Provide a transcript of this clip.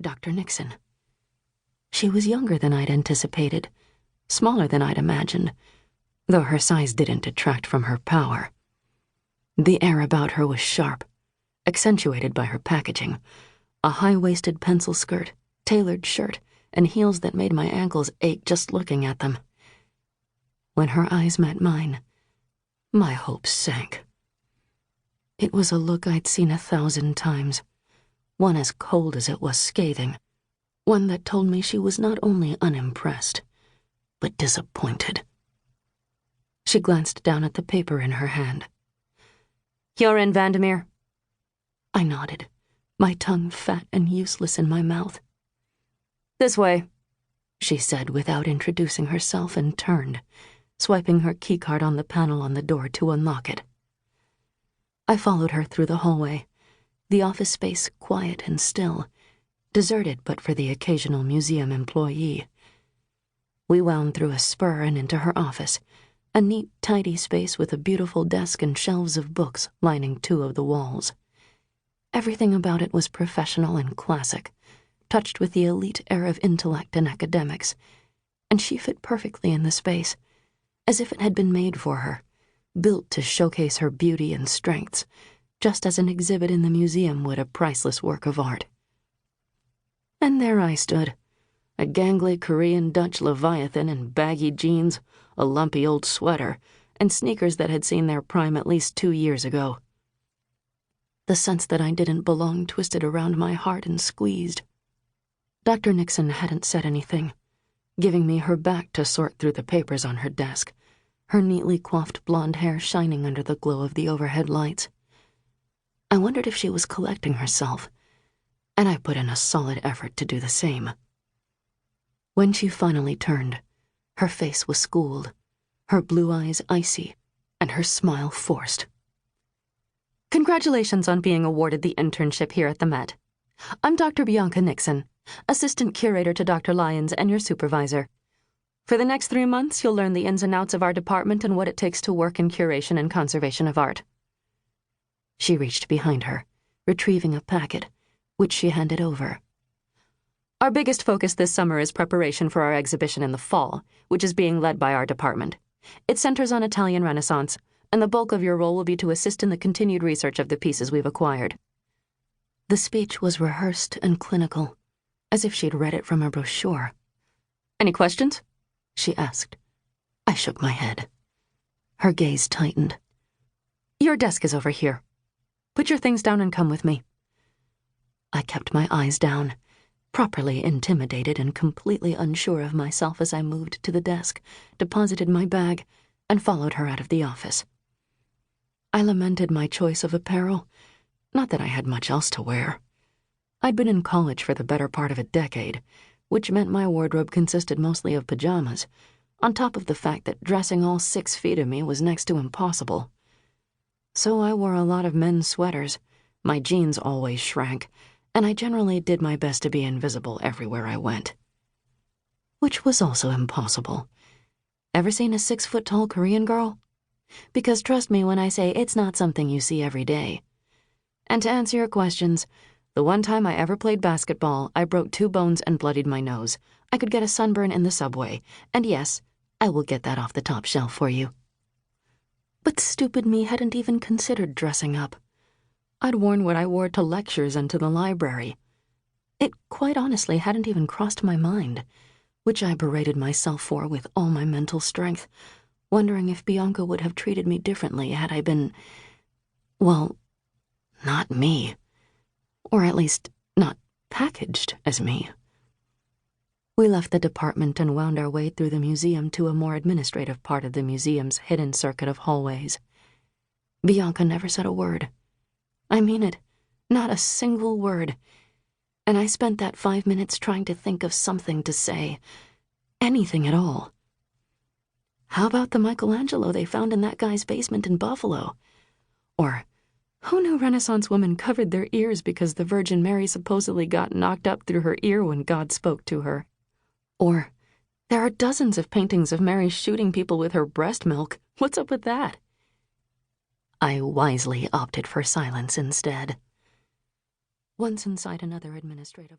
Dr. Nixon. She was younger than I'd anticipated, smaller than I'd imagined, though her size didn't detract from her power. The air about her was sharp, accentuated by her packaging, a high-waisted pencil skirt, tailored shirt, and heels that made my ankles ache just looking at them. When her eyes met mine, my hopes sank. It was a look I'd seen 1,000 times, one as cold as it was scathing, one that told me she was not only unimpressed, but disappointed. She glanced down at the paper in her hand. "You're in, Vandermeer." I nodded, my tongue fat and useless in my mouth. "This way," she said without introducing herself, and turned, swiping her keycard on the panel on the door to unlock it. I followed her through the hallway, the office space quiet and still, deserted but for the occasional museum employee. We wound through a spur and into her office, a neat, tidy space with a beautiful desk and shelves of books lining 2 of the walls. Everything about it was professional and classic, touched with the elite air of intellect and academics, and she fit perfectly in the space, as if it had been made for her, built to showcase her beauty and strengths, just as an exhibit in the museum would a priceless work of art. And there I stood, a gangly Korean Dutch leviathan in baggy jeans, a lumpy old sweater, and sneakers that had seen their prime at least 2 years ago. The sense that I didn't belong twisted around my heart and squeezed. Dr. Nixon hadn't said anything, giving me her back to sort through the papers on her desk, her neatly coiffed blonde hair shining under the glow of the overhead lights. I wondered if she was collecting herself, and I put in a solid effort to do the same. When she finally turned, her face was schooled, her blue eyes icy, and her smile forced. "Congratulations on being awarded the internship here at the Met. I'm Dr. Bianca Nixon, assistant curator to Dr. Lyons and your supervisor. For the next 3 months, you'll learn the ins and outs of our department and what it takes to work in curation and conservation of art." She reached behind her, retrieving a packet, which she handed over. "Our biggest focus this summer is preparation for our exhibition in the fall, which is being led by our department. It centers on Italian Renaissance, and the bulk of your role will be to assist in the continued research of the pieces we've acquired." The speech was rehearsed and clinical, as if she'd read it from a brochure. "Any questions?" she asked. I shook my head. Her gaze tightened. "Your desk is over here. Put your things down and come with me." I kept my eyes down, properly intimidated and completely unsure of myself as I moved to the desk, deposited my bag, and followed her out of the office. I lamented my choice of apparel, not that I had much else to wear. I'd been in college for the better part of a decade, which meant my wardrobe consisted mostly of pajamas, on top of the fact that dressing all 6 feet of me was next to impossible. So I wore a lot of men's sweaters, my jeans always shrank, and I generally did my best to be invisible everywhere I went. Which was also impossible. Ever seen a 6-foot-tall Korean girl? Because trust me when I say it's not something you see every day. And to answer your questions, the one time I ever played basketball, I broke 2 bones and bloodied my nose. I could get a sunburn in the subway, and yes, I will get that off the top shelf for you. But stupid me hadn't even considered dressing up. I'd worn what I wore to lectures and to the library. It quite honestly hadn't even crossed my mind, which I berated myself for with all my mental strength, wondering if Bianca would have treated me differently had I been, well, not me. Or at least not packaged as me. We left the department and wound our way through the museum to a more administrative part of the museum's hidden circuit of hallways. Bianca never said a word. I mean it, not a single word. And I spent that 5 minutes trying to think of something to say. Anything at all. How about the Michelangelo they found in that guy's basement in Buffalo? Or, who knew Renaissance women covered their ears because the Virgin Mary supposedly got knocked up through her ear when God spoke to her? Or, there are dozens of paintings of Mary shooting people with her breast milk. What's up with that? I wisely opted for silence instead. Once inside another administrative